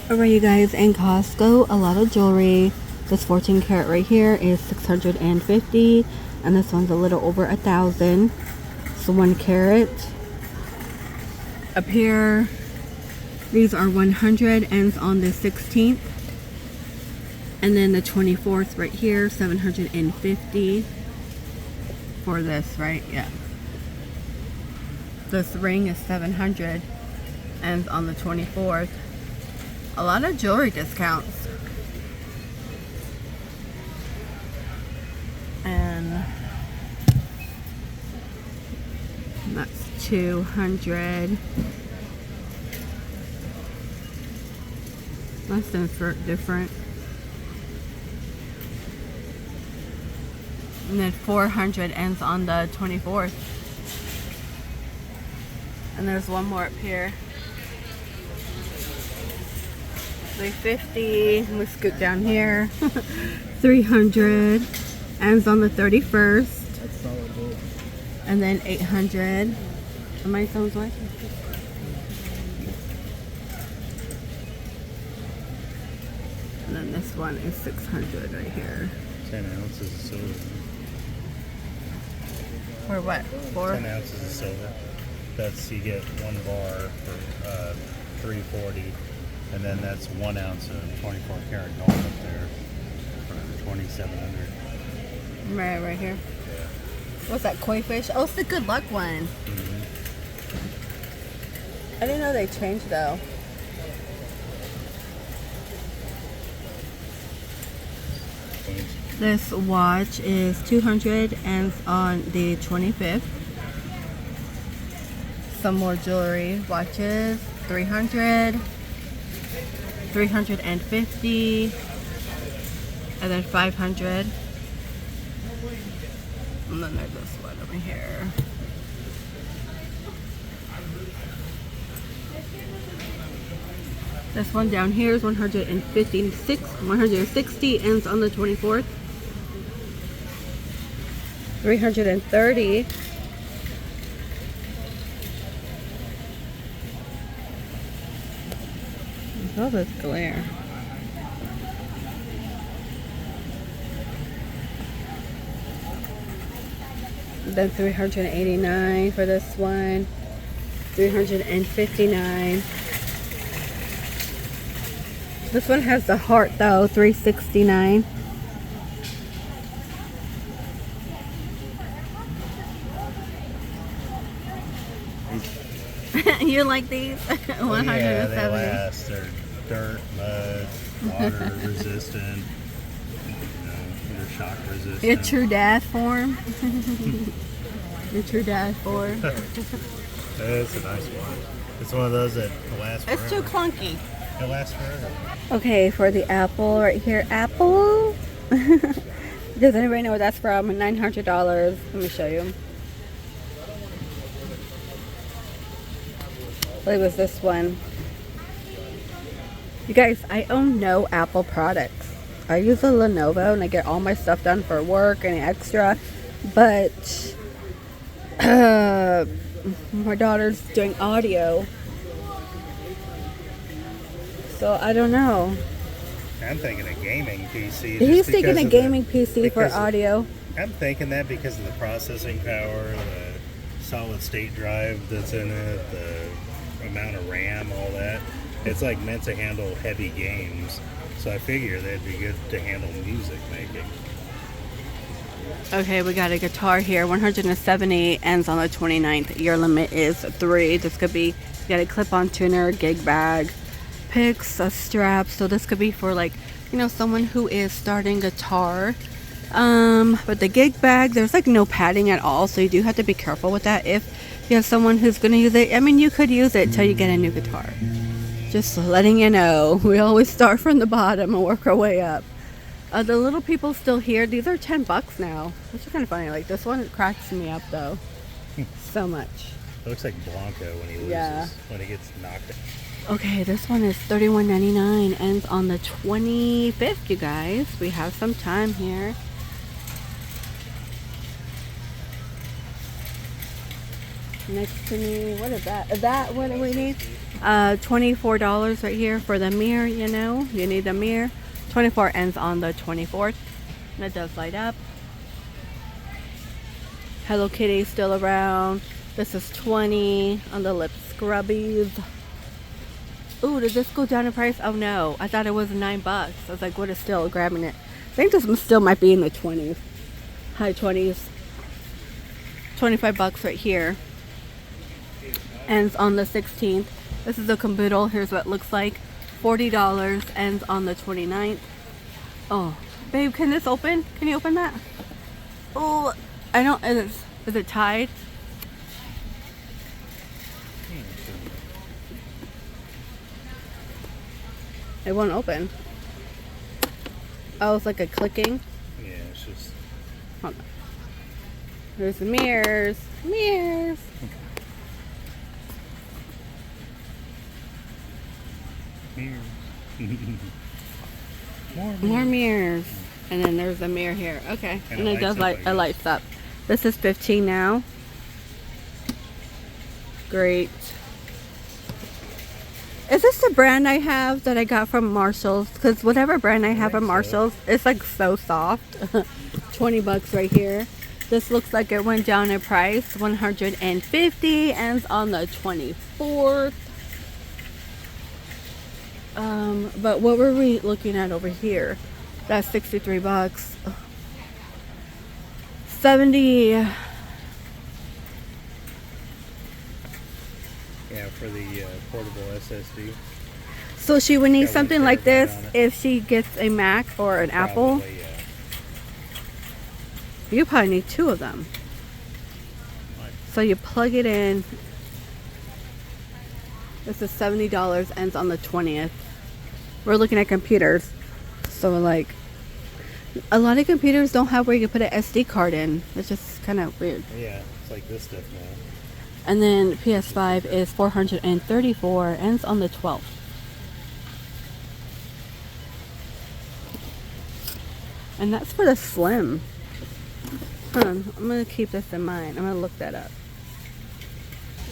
Alright, you guys, in Costco, a lot of jewelry. This 14 karat right here is $650, and this one's a little over $1,000. So 1 carat. Up here, these are 100, ends on the 16th. And then the 24th right here, 750 for this, right? Yeah. This ring is 700, ends on the 24th. A lot of jewelry discounts. And that's 200. That's different. And then 400 ends on the 24th. And there's one more up here. 350. We scoot down here. 300 ends on the 31st. That's solid gold. And then 800. How many stones worth? And then this one is 600 right here. 10 ounces of silver. For what? 10 ounces of silver. That's, you get 1 bar for $3.40, and then that's 1 ounce of 24 karat gold up there for $2,700. Right here. Yeah. What's that, koi fish? Oh, it's the good luck one. I didn't know they changed though. This watch is 200, ends on the 25th. Some more jewelry. Watches, 300, 350, and then 500. And then there's this one over here. This one down here is 160, ends on the 24th. 330. All this glare. Then 389 for this one. 359. This one has the heart though, 369. You like these? 170. Yeah, they last. They're dirt, mud, water resistant. They're shock resistant. Your true dad form. Your true dad form. It's a nice one. It's one of those that lasts forever. It's too clunky. It lasts forever. Okay, for the Apple right here. Apple? Does anybody know where that's from? $900. Let me show you. It was this one. You guys, I own no Apple products. I use a Lenovo and I get all my stuff done for work and extra. But my daughter's doing audio. So I don't know. I'm thinking a gaming PC. He's thinking a gaming PC for audio. I'm thinking that because of the processing power, the solid state drive that's in it, the amount of RAM, all that. It's like meant to handle heavy games. So I figure that'd be good to handle music making. Okay, we got a guitar here. 170, ends on the 29th. Your limit is 3. This could be, you got a clip-on tuner, gig bag, picks, a strap. So this could be for like, you know, someone who is starting guitar. But the gig bag, there's like no padding at all. So you do have to be careful with that. If you have someone who's going to use it, I mean, you could use it till you get a new guitar. Just letting you know. We always start from the bottom and work our way up. The little people still here. These are $10 now, which is kind of funny. Like this one cracks me up though, so much. It looks like Blanco when he loses, when he gets knocked out. Okay, this one is $31.99, ends on the 25th, you guys. We have some time here. Next to me, what is that? Is that what we need? $24 right here for the mirror, you know. You need the mirror. 24 ends on the 24th. And it does light up. Hello Kitty still around. This is 20 on the lip scrubbies. Ooh, did this go down in price? Oh no, I thought it was $9. I was like, what is still grabbing it? I think this one still might be in the 20s. High 20s. $25 right here. Ends on the 16th. This is a caboodle. Here's what it looks like. $40. Ends on the 29th. Oh, babe, can this open? Can you open that? Oh, I don't. Is it tied? It won't open. Oh, it's like a clicking. Yeah, it's just. Hold on. There's the mirrors. Mirrors. Mirrors. More mirrors. And then there's a mirror here. Okay. And it does light. It lights up. This is 15 now. Great. Is this the brand I have that I got from Marshall's? Because whatever brand I have from Marshall's, it's like so soft. $20 right here. This looks like it went down in price. $150. Ends on the 24th. But what were we looking at over here? That's $63. 70. Yeah, for the portable SSD. So she would need Got something 1 like this terabyte on it. if she gets a Mac or an Apple. Probably, yeah. You probably need 2 of them. So you plug it in. This is $70. Ends on the 20th. We're looking at computers. So like, a lot of computers don't have where you can put an SD card in. It's just kind of weird. Yeah, it's like this stuff now. And then PS5 is $434. Ends on the 12th. And that's for the Slim. Hold on, I'm going to keep this in mind. I'm going to look that up.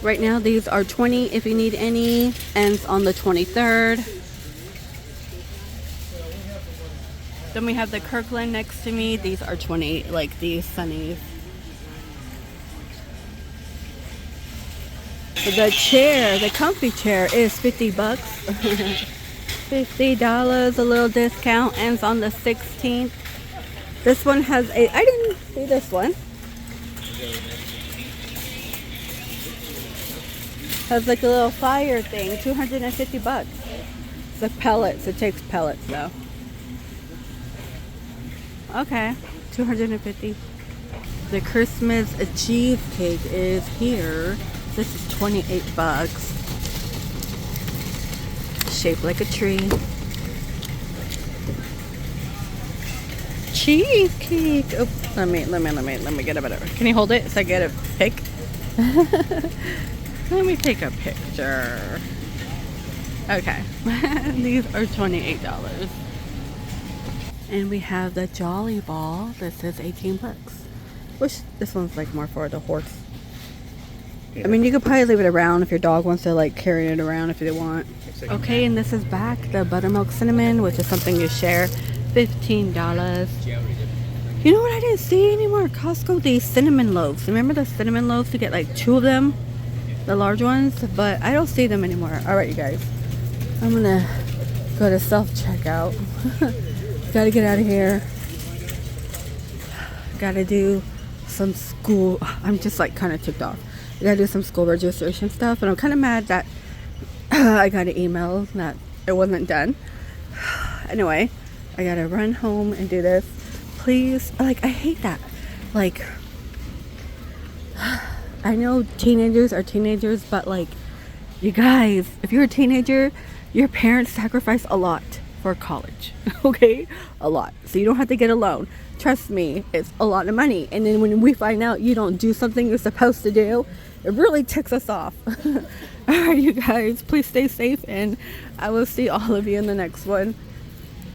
Right now, these are 20 if you need any. Ends on the 23rd. Then we have the Kirkland next to me. These are 20, like these sunnies. The chair, the comfy chair is $50. $50, a little discount. Ends on the 16th. This one has a, I didn't see this one. Has like a little fire thing, $250. It's like pellets, it takes pellets though. Okay, $250. The Christmas cheesecake is here. This is $28. Shaped like a tree. Cheesecake. Oh, let me get a better. Can you hold it so I get a pic? Let me take a picture. Okay. These are $28. And we have the Jolly Ball. This is $18. Wish this one's like more for the horse. Yeah. I mean, you could probably leave it around if your dog wants to like carry it around if they want. Okay, and this is back the buttermilk cinnamon, which is something you share. $15. You know what I didn't see anymore? Costco, these cinnamon loaves. Remember the cinnamon loaves? You get like 2 of them, the large ones, but I don't see them anymore. All right, you guys, I'm gonna go to self-checkout. Gotta get out of here. Gotta do some school. I'm just like kind of ticked off. I gotta do some school registration stuff, and I'm kind of mad that I got an email that it wasn't done. Anyway, I gotta run home and do this. Please, like, I hate that. Like, I know teenagers are teenagers, but like, you guys, if you're a teenager, your parents sacrifice a lot for college. Okay, a lot, so you don't have to get a loan. Trust me, it's a lot of money. And then when we find out you don't do something you're supposed to do, it really ticks us off. All right, you guys, please stay safe, and I will see all of you in the next one.